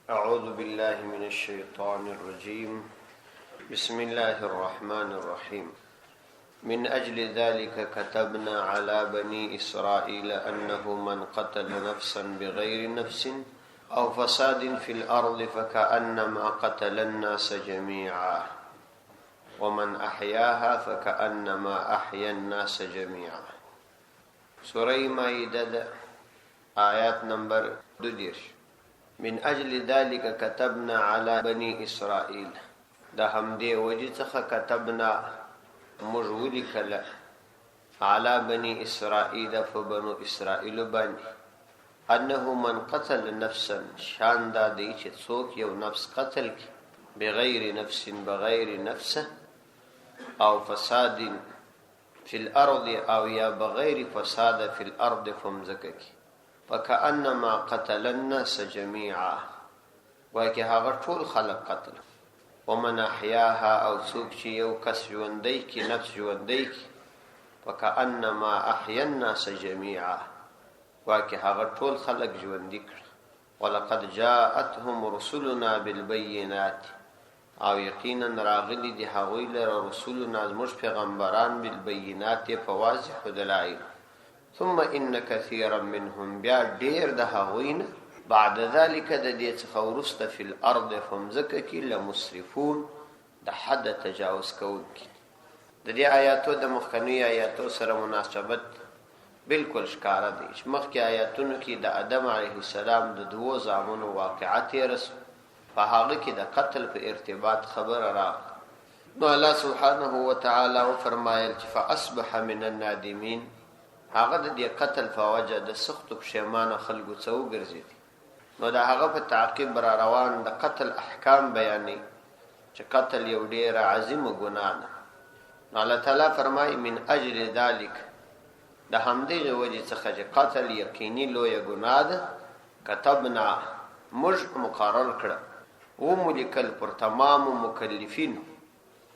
أعوذ بالله من الشيطان الرجيم. بسم الله الرحمن الرحيم. من أجل ذلك كتبنا على بني إسرائيل أنه من قتل نفسا بغير نفس أو فساد في الأرض فكأنما قتل الناس جميعا ومن أحياها فكأنما أحيا الناس جميعا. سورة مائدة آيات نمبر 2. من أجل ذلك كتبنا على بني إسرائيل. دا همدې وجه څخه كتبنا مجولی کله على بني إسرائيل فبنو إسرائيل بني أنه من قتل نفسا شان دا دی چې څوک یو نفس قتل کی بغیر نفس بغیر نفسه او فساد في الأرض او یا بغیر فساد في الأرض فمزکه کی فكأنما قتل الناس جميعا وکه هغه ټول خلق قتل. ومن احیاها او څوک چې یو کس ژوندی کی نفس ژوندی کی فكأنما احیا الناس جميعا وکه هغه ټول خلق ژوندی کړ. ولقد جاءتهم رسلنا بالبينات او یقینا راغلی دی هغوی لره رسولنا زموږ پیغمبران بالبينات په واضح دلایل. ثم إن كثيرا منهم بیا ډیر د هغوی بعد ذلك د دې څخه ورسته فی الارض فمزکه کې لمسرفون د حد تجاوز کوونکي. د دې آیاتو د مخکنی آیاتو سره مناسبت بالکل ښکاره دی. مخکې آیاتونو کې د آدم علیه السلام د دوو زامنو واقعات رسو په هغه کې د قتل په ارتباط خبره راغله. نو الله سبحانه وتعالی فرمایل چې فاصبح من النادمین، هغه د دې قتل فوجه د سخت پښیمانه خلکو څو ګرځیدي. نو دا هغه په تعقیب را روان د قتل احکام بیانې چې قتل یو ډیر عظیمه ګناه ده. نو الله تعالی فرمایي من اجل ذلک، د همدې وجې څخه چې قتل یقیني لویه ګناه ده كتبنا موږ مقرر کړه و ملیکل پر تمام مکلفین،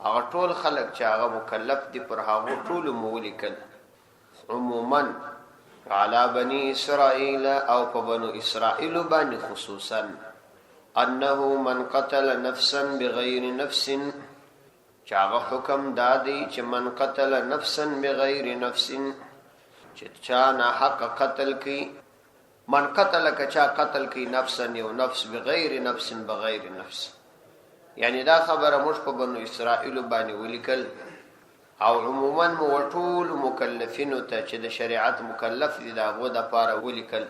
هغه ټول خلک چې هغه مکلف دي پر هغه ټول مولیکل عموما على بني إسرائيل او په بنو اسرائيل باندې خصوصا انه من قتل نفسا بغير نفس، چې هغه حکم دادی چې من قتل نفسا بغير نفس، چې چا نه حق قتل کی، من قتل کچا قتل کی نفسا یو نفس بغیر نفس بغیر نفس. یعنی دا خبره موږ په بنو اسرائیل باندې ولیکل او عموما موټول مکلفینو ته چې د شریعت مکلف دي دا غو د پاره ولیکل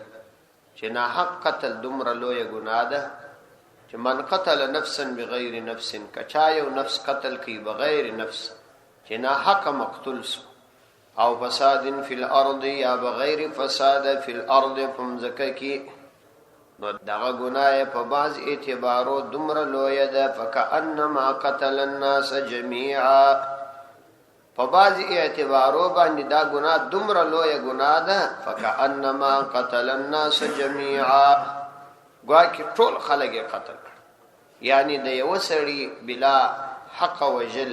چې نه حق قتل دومره لویه ګناه ده چې من قتل نفسا بغیر نفس، کچا یو نفس قتل کی بغیر نفس چې نه حق مقتول سو، او فساد فی الارض یا بغیر فساد فی الارض فمزکه کی، نو دغه ګناه په بعض اعتبارو دومره لویه ده فکأنما قتل الناس جميعا، په بعض اعتبارو باندې دا ګناه دومره لویه ګناه ده فکأنما قتل الناس جميعا ګواکې ټول خلک یې قتل کړ. یعنی د یو سړي بلا حق وجل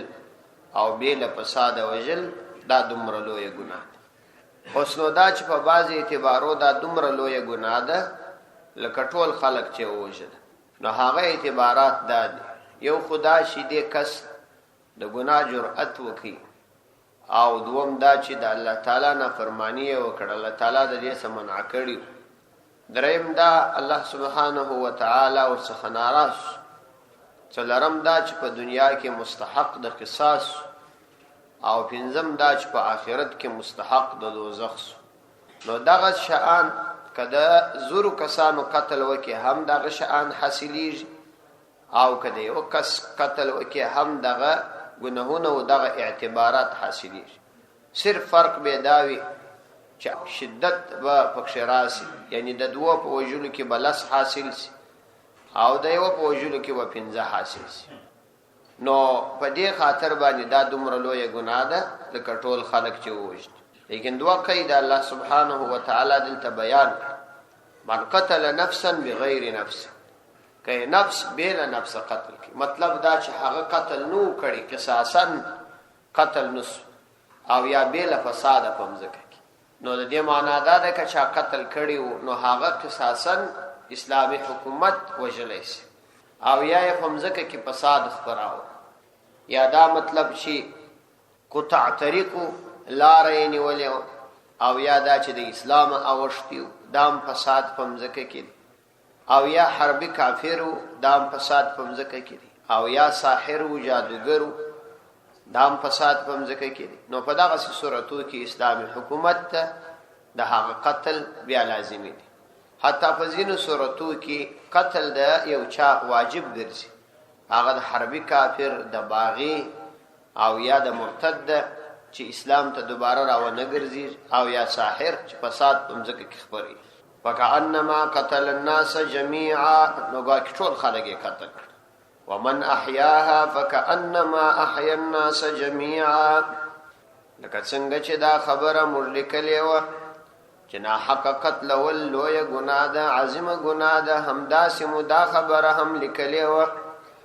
او بلا فساد وجل دا دومره لویه ګناه ده. اوس نو دا چې په بعض اعتبارو دا دومره لویه ګناه ده لکه ټول خلک چې ووژل، نو هغه اعتبارات دا دي. یو خدا شي دې کس د ګناه جرأت وکړي، او دوم دا چې د الله تعالی نه فرمانی وکړه، الله تعالی د دې سمنع کړي. دریم دا الله سبحانه وتعالی او څخه ناراض. څلورم دا چې په دنیا کې مستحق د قصاص، او پنځم دا چې په آخرت کې مستحق د دوزخ. نو دغه شأن کده زورو کسانو قتل وکي هم دغه شأن حاصلیږي، او کده یو کس قتل وکي هم دغه گناهونه او دغه اعتبارات حاصلیږي. صرف فرق به داوي چې شدت و پکښ راسي، یعنی د دوه په وجلو کې بلس حاصل سي او د یو په وجلو کې و 15 حاصل سي. نو په دې خاطر باندې دا دومره لویه ګناه ده د کټول خلق چې ووجد. لیکن دوه قید الله سبحانه وتعالى دلته بیان من قتل نفسا بغیر نفس، که نفس بیل نفس قتل کی، مطلب دا چې هغه قتل نو کړي قصاصا قتل نس او یا بیل فساد په مزکه کی. نو د دې معنا دا ده چې قتل کړي نو هغه قصاصا اسلامي حکومت وژلی شي او یا یې په مځکه کې فساد خپراوه یا دا مطلب چې قطع طریقو لاره یې نیولې او یا دا چې د اسلام اوښتي دام فساد په مځکه کې او یا حربي کافرو دام فساد په مځکه کې او یا ساحر او جادوګر دام فساد په مځکه کې نو په دغه صورتو کې اسلامي حکومت ته د هغه قتل بیا لازمي دی حتی په ځینو صورتو کې قتل د یو چا واجب ګرځي هغه د حربي کافر د باغی او یا د مرتد چې اسلام ته دوباره راونه ګرځي او یا ساحر چې فساد په مځکه کې خپروي فکأنما قتل الناس جميعا نو ګواکې ټول خلک یې قتل کړ ومن احیاها فکأنما احیا الناس جميعا لکه څنګه چې دا خبره موږ لیکلې وه چې ناحق قتلول لویه ګناه ده عظیمه ګناه ده همداسې مو دا خبره هم لیکلې وه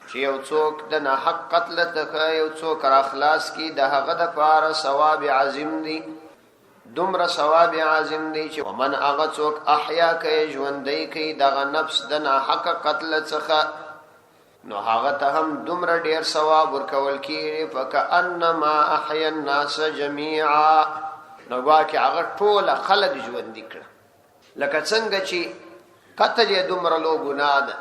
چې یو څوک د ناحق قتل څخه یو څوک را خلاص کړي د هغه دپاره ثواب عظیم دی دومره ثواب عظیم دی چې ومن هغه څوک احیا کوي ژوندی کوي دغه نفس د ناحق قتل څخه نو هغه ته هم دومره ډیر ثواب ورکول کیږي فکأنما احیا الناس جميعا نو واکه هغه ټول خلک ژوندي کړ لکه څنګه چې قتل یې دومره لو ګناه ده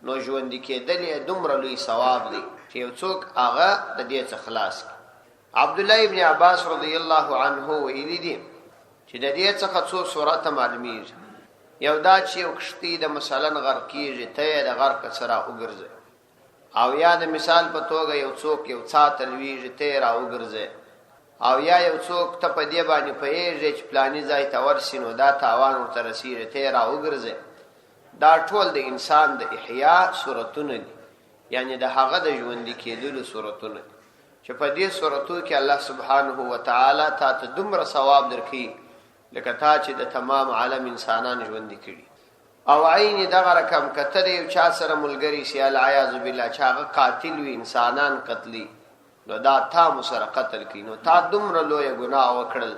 نو ژوندي کېدل یې دومره لوی ثواب دی چې یو څوک هغه د دې څخه خلاص کړي عبدالله ابن عباس رضی الله عنه ویلي دي چې د دې څخه څو صورته معلومیږي یو دا چې یو کښتۍ د مثلا غرق کېږي ته یې د غرق سره وګرځي او یا د مثال په توګه یو څوک یو څا ته لویږي ته یې راوګرځي او یا یو څوک ته په دې باندې پوهېږي چې پلاني ځای ته ورسي نو دا تاوان ورته رسېږي ته یې راوګرځي دا ټول د انسان د احیا صورتونه دي یعنی د هغه د ژوندي کېدلو صورتونه دي چې په دې صورتو کې الله سبحانه وتعالی تا ته دومره ثواب درکوي لکه تا چې د تمام عالم انسانان ژوندي کړي او عین دغه رقم که ته د یو چا سره ملګري سي العیاذ بالله چې هغه قاتل وي انسانان قتلي نو دا تا مو سره قتل کړي نو تا دومره لویه ګناه وکړل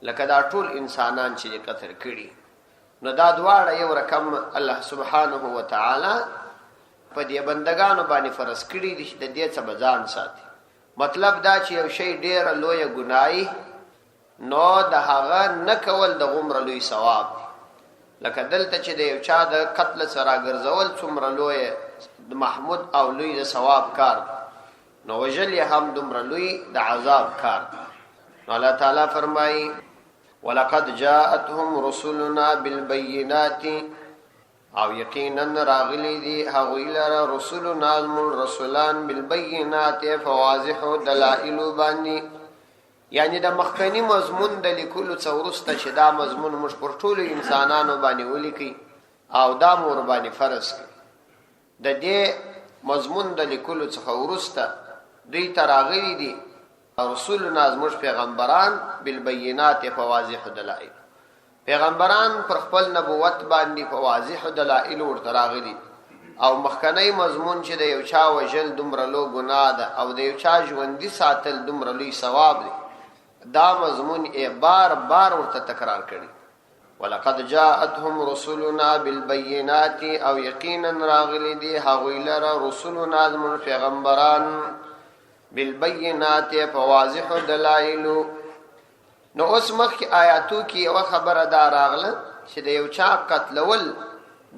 لکه دا ټول انسانان چې قتل کړي نو دا دواړه یو رقم الله سبحانه وتعالی په دې بندگانو باندې فرض کړي دي چې د دې څخه بځان ساتي مطلب دا چې یو شی ډیره لویه ګناي نو د هغه نه کول د غمر لوی ثواب دی لکه دلته چې د یو چا د قتل سره ګرځول څومره لوی د محمود او لوی د ثواب کار نو وجل یې هم دومره لوی د عذاب کار نو الله تعالی فرمایي ولقد جاءتهم رسلنا بالبينات او یقینا راغلی دي هغوی لره رسولنا رسولان بالبينات فواضح دلائل باندې یعنی د مخکنی مضمون د لیکلو څخه وروسته چې دا مضمون موږ پر ټولو انسانانو باندې ولیکي او دا مور باندې فرض کړي د دې مضمون د لیکلو څخه وروسته دوی ته راغلي دي رسولنا زموږ پیغمبران بالبينات فواضح دلائل پیغمبران پر خپل نبوت باندې فواضح دلائل ورته راغلي او مخکنی مضمون چې د یو چا وژل دومره لو ګناه ده او د یو چا ژوندي ساتل دومره لوی ثواب دی دا مضمون یې بار بار ورته تکرار کړي ولقد جاءتهم رسلنا بالبينات او یقینا راغلي دي هغوی لره رسولنا زموږ پیغمبران بالبينات فواضح دلائل نو اوس مخکې آیاتو کې یوه خبره دا راغله چې د یو چا قتلول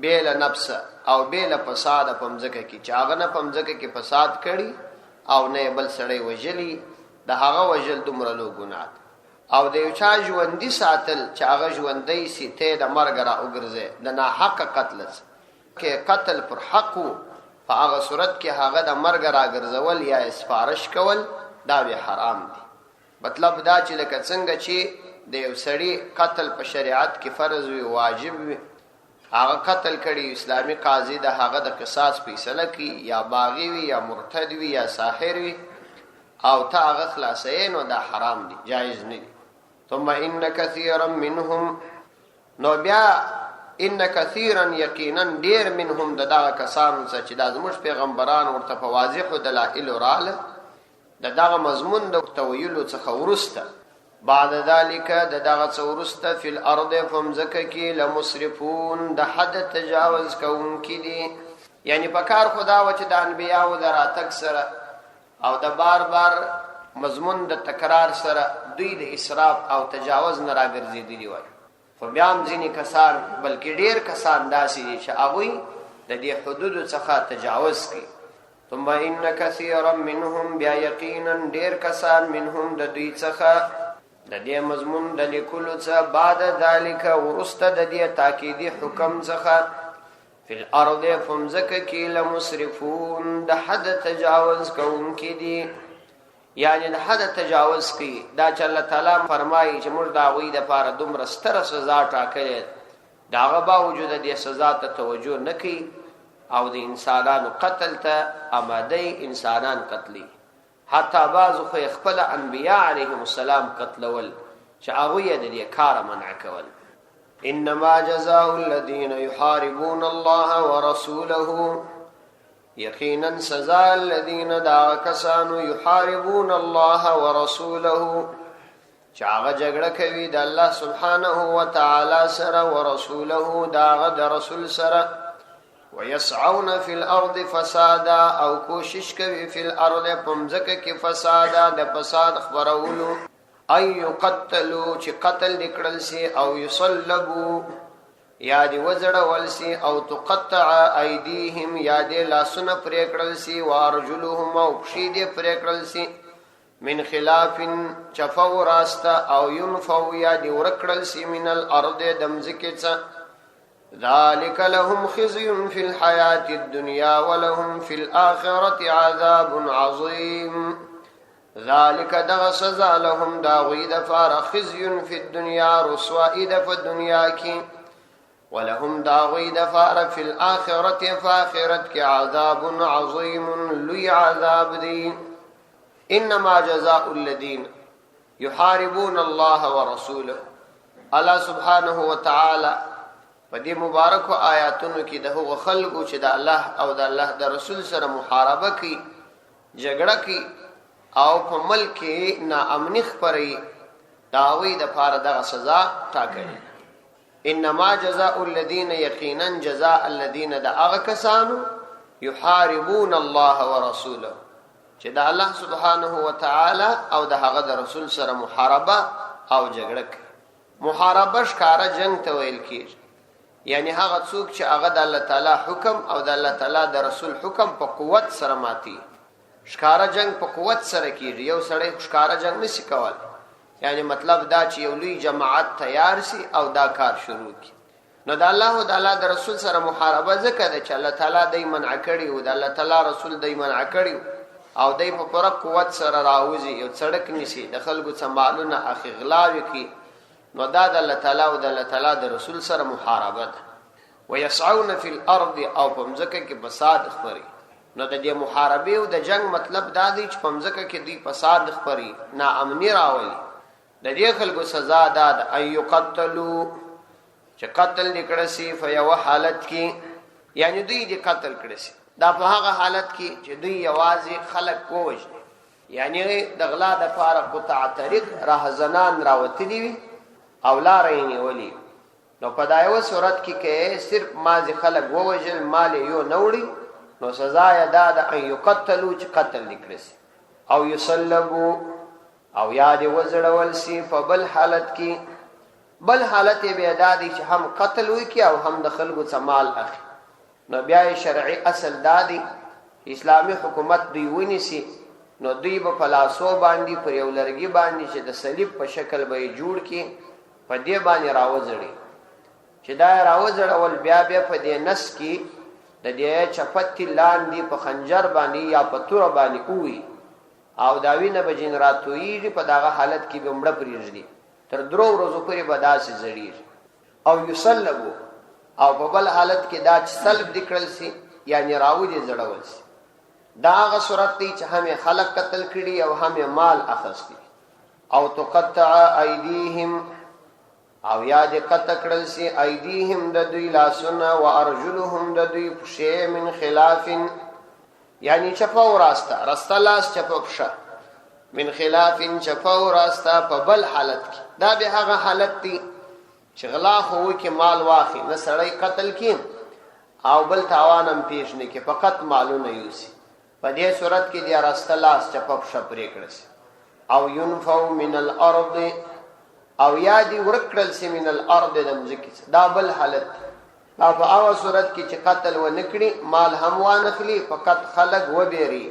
بیله نفس او بیله فساده په مځکه کې چې هغه نه په مځکه کې فساد کړي او نه بل سړی وژلي د هغه وژل دومره لوی ګناه او د یو چا ژوندي ساتل چې هغه ژوندی سي ته د مرګ را وګرځي د ناحقه قتل کې قتل پر حق په هغه صورت کې هغه د مرګ را ګرځول یا سفارش کول دا به حرام دي مطلب دا چې لکه څنګه چې د یو سړي قتل په شریعت کې فرض وي واجب وي هغه قتل کړي اسلامي قاضي د هغه د قصاص فیصله کوي یا باغی وي یا مرتد وي یا ساحر وي او تا هغه خلاصې نو دا حرام دي جایز نه دي ثم ان كثيرا منهم نو بیا ان كثيرا یقینا ډیر منهم دغه کسان چې د زموږ پیغمبران ورته په واضح دلایل رااله دغه مضمون د تویلو څخه ورسته بعد ذلك دغه څورست فی الارض فمزکه کی لمسرفون د حد تجاوز کوونکی دي. یعنی پکار خدا و چې د انبیاء دراتک سره او د بار بار مضمون د تکرار سره دوی د اسراف او تجاوز نه راګرځېدلي وای. خو بیا هم ځینې کسان بلکې ډېر کسان داسې دي چې هغوی د دې حدودو څخه تجاوز کوي. ثم ان كثيرا منهم بیا یقینا ډېر کسان منهم د دوی څخه د دې مضمون د لیکلو څخه بعد ذلك ورسته د دې تاکیدي حکم څخه فی الارض فمزکه کی لمسرفون د حد تجاوز کوونکي دي. یعنی د حد تجاوز کوي دا چې الله تعالی فرمایي چې موږ د هغوی دپاره دومره ستره سزا ټاکلې د هغه باوجود دې سزا ته توجه نه کوي او د انسانانو قتل ته آماده انسانان قتلي. حتی بعضو خو خپل انبیاء علیهم السلام قتلول چې هغوی یې د دې کاره منع کول. انما جزاء الذين يحاربون الله ورسوله یقینا سزا الذين دا کسانو يحاربون الله ورسوله چې هغه جګړه کوي د الله سبحانه وتعالى سره ورسوله دا د رسول سره ويسعون في الارض فسادا او کوشش کوي فی الارض پمزکه کې فسادا د فساد خبرولو اي يقتلوا چې قتل نکړل سي او يصلبوا یا دی وزړول سي او تقطع ايديهم یا دی لاسونه پرې کړل سي وارجلهم او پښې دی پرې کړل سي من خلاف چفو راستا او ينفو یا دی ورکړل سي من الارض دمزکه ذلك لهم خزي في الحياة الدنيا ولهم في الآخرة عذاب عظيم. ذلك دغ سزا لهم داغی دفار خزي في الدنيا رسوائی دف الدنيا کی ولهم داغی دفار في الآخرة فآخرت کی عذاب عظيم لي عذاب دی. انما جزاء الذين يحاربون الله ورسوله الله سبحانه وتعالى په دې مبارکو آیاتونو کې د هغو خلکو چې د الله او د الله د رسول سره محاربه کوي جګړه کوي او په ملک کې ناامني خپروي د هغوی دپاره دغه سزا ټاکلې. انما جزاء الذین یقینا جزاء الذین د هغه کسانو یحاربون الله ورسوله چې د الله سبحانه وتعالی او د هغه د رسول سره محاربه او جګړه کوي. محاربه ښکاره جنگ ته ویل کېږي. یعنی هغه څوک چې هغه د الله تعالی حکم او د الله تعالی د رسول حکم په قوت سره ماتي. ښکارا جنگ په قوت سره کیږي. یو سړی ښکارا جنگ نشي کول. یعنی مطلب دا چې یو لوی جماعت تیار سي او دا کار شروع کی. نو د الله او د الله د رسول سره محاربه ځکه ده چې الله تعالی دای منع کړي او د الله تعالی رسول دای منع کړي او دای په پوره قوت سره راوځي یو سړک نشي د خلکو سمالونه اخی غلاوي کی. نو دا د الله تعالی او د الله تعالی د رسول سره محاربه ده. ويسعون في الارض او پمزکه کې فساد خوري. نو د دې محاربه او د جنگ مطلب دا دی چې پمزکه کې دی فساد خوري ناامني راولي. د دې خلکو سزا ده د ايو قتلوا چې قتل نکړه سي په یو حالت کې یعنی دوی دې قتل کړي سي دا په هغه حالت کې چې دوی یوازې خلک ووجني یعنی د غلا د فارق قطع طریق راهزنان راوتلی وي او لارې نیولې. نو په دایو صورت کې صرف مازی خلق ووجل مال یو نوړي نو سزا یې دا د ان یقتلوا چې قتل نکړي او یصلبوا او یاد وزړول سي په بل حالت کې. بل حالت به دا دي چې هم قتل وکي او هم د خلکو مال اخلي. نو بیا شرعي اصل دا دی اسلامي حکومت دوی ونیسي نو دوی په پلاسو باندې پر یو لرګي باندې چې د صلیب په شکل به جوړ کی په دې باندې راوځړي چې دا راوځړول بیا په دې نس کې د دې چپتی لاندې په خنجر باندې یا په تور باندې وي او دا وینه به جنراتوي په دغه حالت کې به مړه پریږدي تر 3 ورځې پورې به داسې زړی او یصلبو او په بل حالت کې دا سلب دکړل سي یعنی راوځي زړول سي. دا هغه صورت دی چې هم خلق قتل کړي او هم مال اخستي. او تقطع ايديهم او یاد قطع کړل سي ايديهم د دوی لاسونه او ارجلهم د دوی پښې من خلاف یعنی چپا وراسته راسته لاس چپا پښه من خلاف چپو راستا په بل حالت کې. دا به هغه حالت دی چې غلا خو کې مال واخی نه سړی قتل کې او بل تاوانم پیش نه کې فقط مالونه یوسي. په دې صورت کې دی راسته لاس چپپ شپرې کړس او ينفو من الارض او یادی ورکړل سي من الارض د مځکې. دا بل حالت دا په هغه صورت کې چې قتل و نکړي مال هم وانخلي فقط خلق و بیري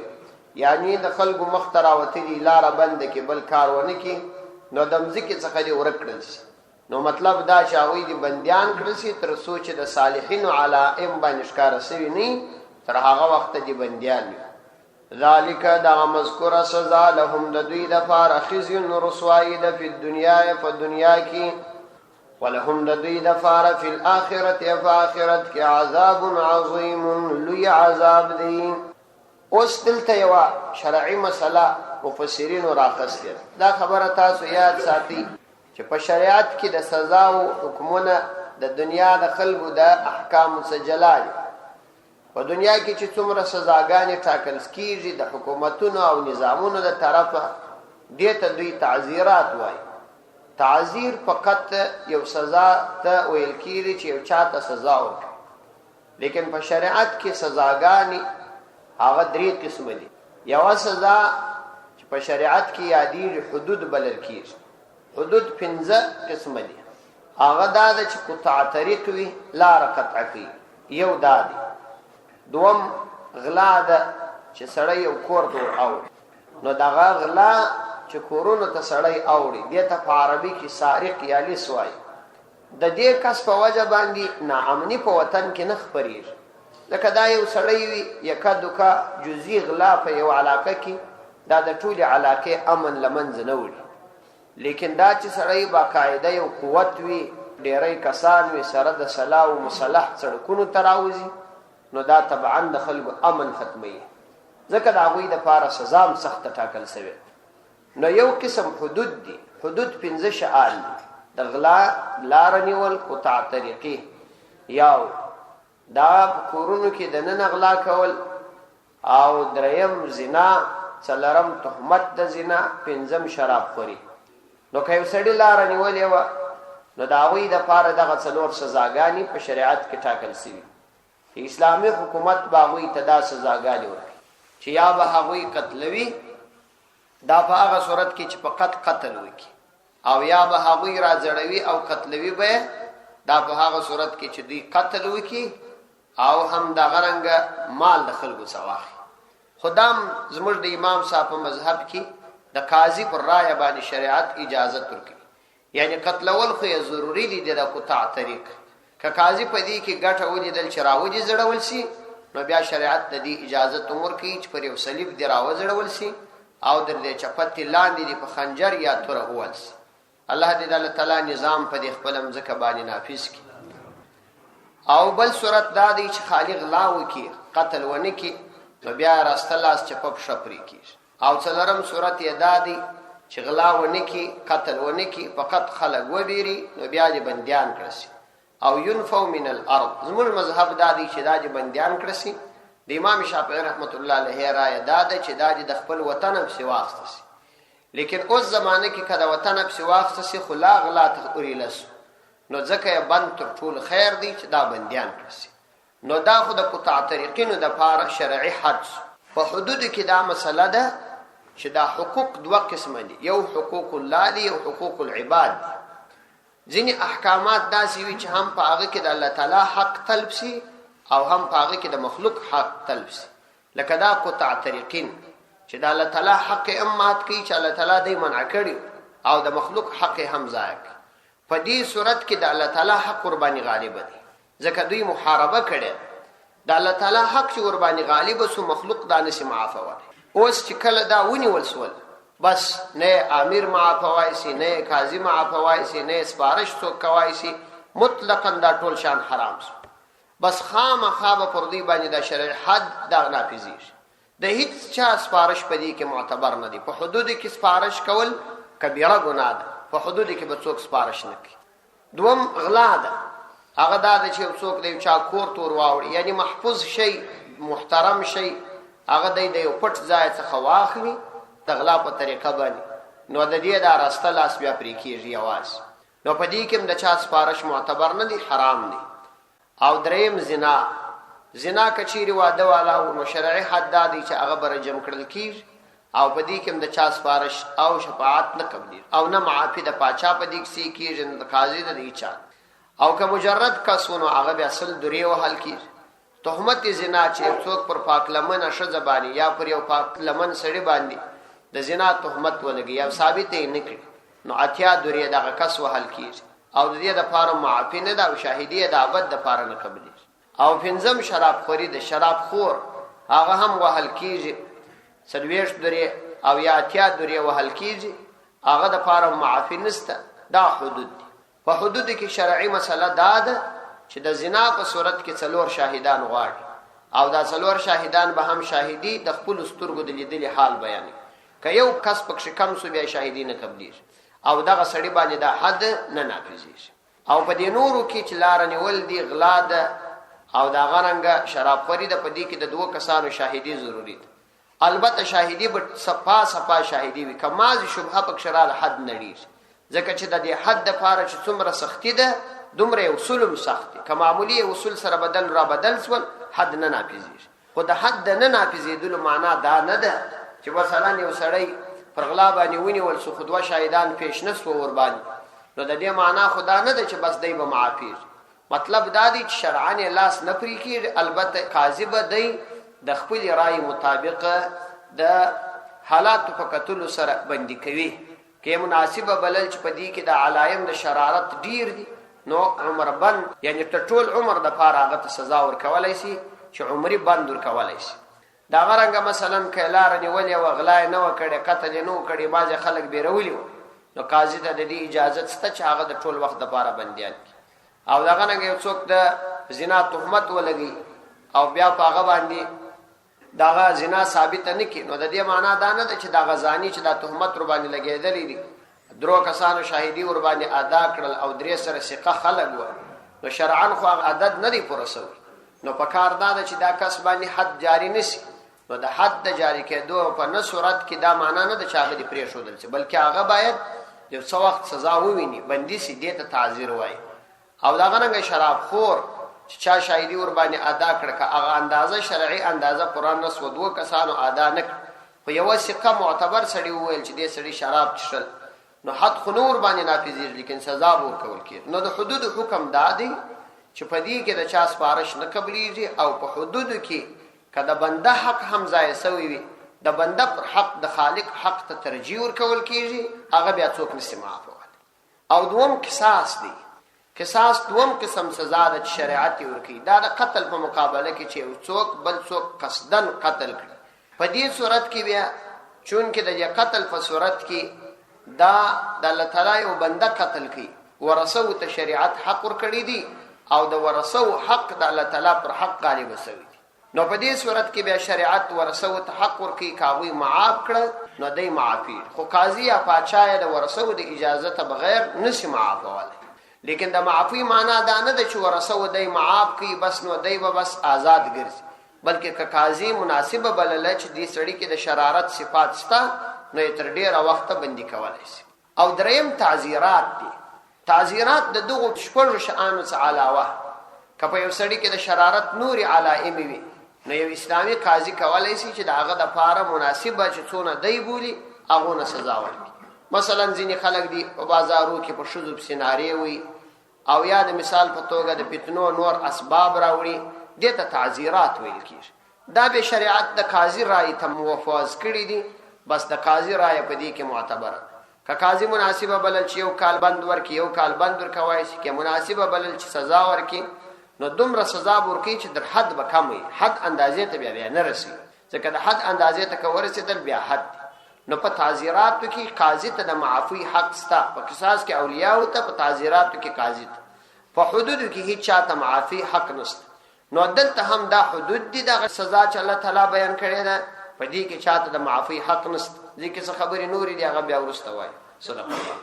یعنی د خلکو مختراوتلی لار بند کې بل کار ونه کې نو د مځکې څخه دی ورکړل سي. نو مطلب دا شاوی دی بندیان کړسي تر سوچ د صالحین علائم باندې ښکار سوي نه تر هغه وخت دی بندیان. ذالک دا مذکور سزا لهم د دوی د فار خزي رسوایی د په دنیا په دنیا کې ولهم د دوی د فار فی الاخرته فاخرت کې عذاب عظیم لوی عذاب دی. اوس دلته یو شرعي مسله مفسرین راخسته. دا خبره تاسو یاد ساتئ چې په شریعت کې د سزا او حکمونه د دنیا د خلکو د احکام مسجله دي. په دنیا کې چې څومره سزاګانې ټاکل کیږي د حکومتونو او نظامونو د طرفه دې ته دوی تعزیرات وایي. تعزیر فقط یو سزا ته ویل کیږي چې یو چاته سزا ورکړي. لیکن په شریعت کې سزاګانې هغه درې قسم دي. یو سزا چې په شریعت کې یادېږي حدود بلل کیږي. حدود 5 قسم دي. هغه دا چې قطع طریق وي لار قطع کوي. یو دا دی. دوم غلا ده چې سړی یو کور دور اوړي نو دغه غلا چې کورونو ته سړی اوړي دې ته په عربي کې سارق یا لیس وایي. د دې کس په وجه باندې ناامني په وطن کې نه خپرېږي. لکه دا یو سړی وي یکا دوکا جزئی غلا په یو علاقه کې دا د ټولې علاقې امن لمنځه نه وړي. لیکن دا چې سړی باقاعده یو قوت وي ډېری کسان وي سره د سلا او مصلح سړکونو ته راوځي نو دا طبعا د خلکو امن ختموي. ځکه د هغوی دپاره سزا هم سخته ټاکل سوې. نو یو قسم حدود دي. حدود 5 شعال دي. د غلا لاره نیول قطع طریقې یو دا په کورونو کې دننه غلا کول او دریم زنا څلورم تهمت د زنا پنځم شراب خوري. نو که یو سړي لاره نیولې وه نو د هغوی دپاره دغه 4 سزاګانې په شریعت کې ټاکل سوي. اسلامي حکومت به هغوی ته دا سزاګانې ورکړي چې یا به هغوی قتلوي دا په هغه صورت کې چې فقط قتل وکړي او یا به هغوی راځړوي او قتلوي به دا په هغه صورت کې چې دوی قتل وکړي او هم دغه رنګه مال د خلکو څخه واخلي. خدام زموږ د امام صاحب په مذهب کې د قاضي پر رایه باندې شریعت اجازت ورکړي. یعنی قتلول خو یې ضروري دي د قطع طریق. که قاضي په دې کې ګټه ولیدل چې راوځي زړول شي نو بیا شریعت د دې اجازت ورکوي چې پر یو صلیب دې راوځړول شي او در دې چپتې لاندې دې په خنجر یا توره وول شي. الله دې د الله تعالی نظام په دې خپل مځکه باندې نافذ کړي. او بل صورت دا دی چې خالق غلا وکړي قتل ونه کړي نو بیا راسته لاس چپپ شپرې کېږي. او څلورم صورت یې دا دی چې غلا ونه کړي قتل ونه کړي فقط خلق وبیري نو بیا دې بندیان کړي او ينفو من الارض. زموږ مذهب دا دی چې دا دې بندیان کړي. د امام شافعي رحمت الله علیه رائے دا ده چې دا د خپل وطن په سیواخته سي. لیکن اوس زمانه کې کله وطن په سیواخته سي خلا غلا ته اوريلس نو ځکه یې بند تر ټول خیر دی چې دا بندیان کړي. نو دا خو د قطع طریقینو د پاره شرعي حد په حدود کې دا مسله ده چې دا حقوق 2 قسم دي. یو حقوق الله دي او حقوق العباد. ځینې احکامات داسې وي چې هم په هغه کې د الله تعالی حق طلب سي او هم په هغه کې د مخلوق حق طلب سي. لکه دا قطع طریقین چې د الله تعالی حق امات کوي چې الله تعالی دې منع کړي او د مخلوق حق هم ضایع کوي. په دې صورت کې د الله تعالی حق قرباني غالب دي ځکه دوی محاربه کړي. د الله تعالی حق چې قرباني غالب سو مخلوق دانه سي معافوي. اوس چې کله دا ونیول سول بس نه امیر معافوي سي نه قاضي معافوي سي نه سپارش څوک کوي سي مطلقاً دا ټول شان حرام سو. بس خامخا پر دې باندې د شرع حد دا نافذي شي. د هیڅ چا سپارش پدې کې معتبر نه دي. په حدود کې سپارش کول کبیره ګناه ده. په حدود کې به څوک سپارش نه کوي. دوم غلا ده. هغه دا چې څوک دی چا کور تور واوړي یعنی محفوظ شي محترم شي هغه د یو پټ ځای څخه واخلي د غلا په طریقه باندې، نو د دې دا راسته لاس بیا پرې کېږي یواز. نو په دې کې هم د چا سپارش معتبر نه دی، حرام دی. او دریم زنا کچیري واده والا نو شرعي حد دا دی چې هغه به رجم کړل کېږي، او په دې کې هم د چا سپارش او شفاعت نه قبلي او نه معافي د پاچا په دې کې کېږي، نه د قاضي د دې چا. او که مجرد کس نو هغه بیا اصل درې وهل کېږي. تهمت زنا چې څوک پر پاک لمن ښځه باندې یا پر یو پاک لمن سړي باندې د زنا تهمت ولګي یا ثابت یې نه کړي، نو اتیا درې دغه کس وهل کېږي. او د دې دپاره معافي نه ده او شاهدي د ابد دپاره نه قبلېږي. او پنځم شرابخوري، د شرابخور هغه هم وهل کېږي، 40 درې او یا اتیا درې وهل کېږي، هغه دپاره معافي نشته. دا حدود دي. په حدودو کې شرعي مسله دا ده چې د زنا په صورت کې 4 شاهدان غواړي، او دا 4 شاهدان به هم شاهدي د خپل سترګو د لیدلي حال بیانوي. که یو کس پکې کم سو بیا شاهدي نه قبلېږي، او دغه سړي باندې دا حد نه نافذېږي. او په دې نورو کې چې لاره نیول دي، غلا ده او دا غرنګه شرابخوري ده، په دې کې د 2 کسانو شاهدي ضروري ده. البته شاهدي به صفا شاهدي وي، که مازې شبهه پکې راله حد نه ډېږي، ځکه چې د دې حد دپاره چې څومره سختي ده دومره اصول هم سخت دي. که معمولي اصول سره بدل سول حد نه نافذېږي. خو د حد د نه نافذېدلو معنا دا نه ده چې مثلا یو سړی پر غلا باندې ونیول سو، خو 2 شاهدان پیش نه سوه ور باندې، نو د دې معنا خو دا نه ده چې بس دی به معافېږي. مطلب دا دی چې شرعاً یې لاس نه پرې کېږي، البته قاضي به دی د خپل رای مطابق د حالاتو په کتلو سره بندي کوي. که مناسبه بلل چې په دې کې د علایم د شرارت ډیر دي، نو عمر بند یعنی ته ټول عمر د پاره هغه ته سزا ورکولی شي چې عمري بند ورکولی شي. دا غرنګه مثلا که لاره نیولې وه، غلا یې نه وه کړې، قتل یې نه و کړې، بعضې خلک بیرولي وو، نو قاضي ته د دې اجازت شته چې هغه د ټول وخت دپاره بندیان کړي. او دغه رنګه یو څوک د زنا تهمت ولګي او بیا په هغه باندې دغه زنا ثابته نه کړي، نو د دې معنا دا نه ده چې دغه زاني چې دا تهمت ور باندې لګېدلی دي 3 کسانو شاهدي ور باندې ادا کړل او 3 سره ثقه خلک وه، نو شرعاً خو هغه عدد نه دی پوره سوی. نو په کار دا ده چې دا کس باندې حد جاری نشي. نو د حد د جاری کېدو په نه صورت کې دا معنا نه ده چې هغه دې پرېښودل شي، بلکې هغه باید یو څه وخت سزا وویني، بندي سي، دې ته تعزیر وایي. او دغه رنګه شرابخور چې چا شاهدي ور باندې ادا کړه، که هغه اندازه شرعي اندازه قرآن نص و 2 کسانو ادا نه کړ، خو یوه ثقه معتبر سړي وویل چې دې سړي شراب څښل، نو حد خو نه ور باندې نافذېږي، لیکن سزا به ورکول کېږي. نو د حدودو حکم دا دی چې په دې کې د چا سپارش نه قبلېږي، او په حدودو کې که د بنده حق هم ضایع سوی وي، د بنده پر حق د خالق حق ته ترجیح ورکول کېږي، هغه بیا څوک نشي معافولی. او دوم قصاص دی. قصاص دوم قسم سزا ده چې شریعت یې ورکوي. دا د قتل په مقابله کې چې یو څوک بل څوک قصدن قتل کړي، په دې صورت کې بیا چونکې د دې قتل په صورت کې دا د الله تعالی یو بنده قتل کوي، ورثو ته شریعت حق ورکړي دي، او د ورثو حق د الله تعالی پر حق غالب شوی دی. نو په دې صورت کې بیا شریعت ورثو ته حق ورکوي، که هغوی معاف کړه نو دی معافي. خو قاضي یا پاچا یې د ورثو د اجازه ته بغیر نشي معافولی. لیکن د معافی معنا دا نه ده چې ورثه دی معاف کوي بس نو دی به بس آزاد ګرځي، بلکې که قاضي مناسبه بلله چې دې سړي کې د شرارت صفات شته، نو یې تر ډېره وخته بندي کولی شي. او دریم تعزیرات دي. تعزیرات د دغو 6 شیانو څخه علاوه که په یو سړي کې د شرارت نورې علایمې وي، نو یو اسلامي قاضي کولی شي چې د هغه دپاره مناسبه چې څونه دی بولي هغونه سزا ورکړي. مثلا ځینې خلک دي په بازارو کې په ښځو پسې نارې وي، او یا د مثال په توګه د فتنو نور اسباب راوړي، دې ته تعزیرات ویل کېږي. دا به شریعت د قاضي رایې ته موافظ کړي دي، بس د قاضي رایه په دې کې معتبره. که قاضي مناسبه بلل چې 1 کال بند ورکړي، 1 کال بند ورکولی شي. که مناسبه بلل چې سزا ورکړي، نو دومره سزا به ورکړي چې در حد به کم وي، حد اندازې ته بیا نه رسي، ځکه د حد اندازې ته که ورسېدل بیا حد دي. نو په تعزیراتو کې قاضي ته د معافی حق سته، په قصاص کې اولیاء ته، په تعزیراتو کې قاضي ته. په حدودو کې هیڅ چاته معافی حق نشته. نو دلته هم دا حدود دي، دغه سزا چې الله تعالی بیان کړې ده، په دې کې چاته د معافی حق نشته. دې کې څه خبرې نورې دي، هغه بیا وروسته وایي. صدق الله.